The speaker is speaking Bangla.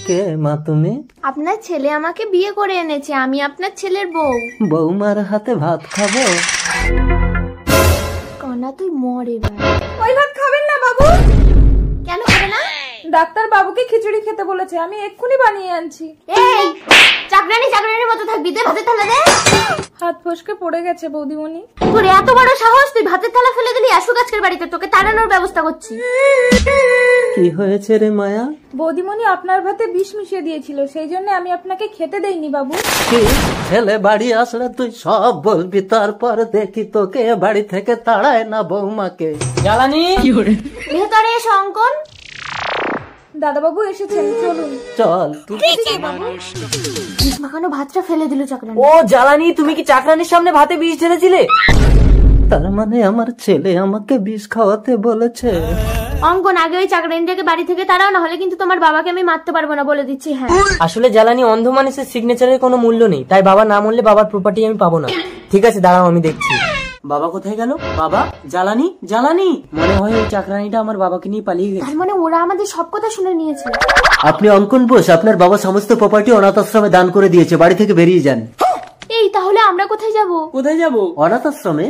কে মা তুমি? আপনার ছেলে আমাকে বিয়ে করে এনেছে, আমি আপনার ছেলের বউ। বৌমার হাতে ভাত খাবো? কনা তুই মর এবার। ওই ভাত খাবেন না বাবু। কেন খাবে না? ডাক্তার বাবুকে খিচুড়ি খেতে বলেছে, আমি এক্ষুনি বানিয়ে আনছি। এই চাকরানির মতো থাকবি, দে ভাতের থালা দে। হাত ফসকে পড়ে গেছে বৌদিমণি। তোর এত বড় সাহস, তুই ভাতের থালা ফেলে দিলি আসুক আজকের বাড়িতে, তোকে তাড়ানোর ব্যবস্থা করছি। কি হয়েছে রে মায়া? বৌদিমণি আপনার ভাতে বিষ মিশিয়ে দিয়েছিল, সেই জন্য আমি আপনাকে খেতে দেইনি বাবু। কি ছেলে বাড়ি আসলে তুই সব বলবি, তারপর দেখি তোকে বাড়ি থেকে তাড়ায় না বৌমাকে। জ্বালানি ভেতরে এসো অঙ্কন। দাদা বাবু এসেছেন, চলুন। চল। বিষ মাখানো ভাতটা ফেলে দিল চাকরানি। ও জ্বালানি, তুমি কি চাকরানির সামনে ভাতে বিষ ঢেলেছিলে? তার মানে আমার ছেলে আমাকে বিষ খাওয়াতে বলেছে। অঙ্কন, আগে ওই চাকরানিটাকে বাড়ি থেকে তাড়াও, না হলে কিন্তু তোমার বাবাকে আমি মারতে পারবো না, বলে দিচ্ছি। হ্যাঁ, আসলে জ্বালানি অন্ধ মানুষের সিগনেচারের কোনো মূল্য নেই, তাই বাবা না মরলে বাবার প্রপার্টি আমি পাবো না। ঠিক আছে দাঁড়াও, আমি দেখছি। বাবা কোথায় গেল? বাবা, জ্বালানি জ্বালানি, মনে হয় ওই চাকরানিটা আমার বাবাকে নিয়ে পালিয়ে গেছে। তার মানে ওরা আমাদের সব কথা শুনে নিয়েছে। আপনি অঙ্কন বোস, আপনার বাবা সমস্ত প্রপার্টি অনাথ আশ্রমে দান করে দিয়েছে, বাড়ি থেকে বেরিয়ে যান। এই তাহলে আমরা কোথায় যাব? কোথায় যাবো? অনাথ আশ্রমে?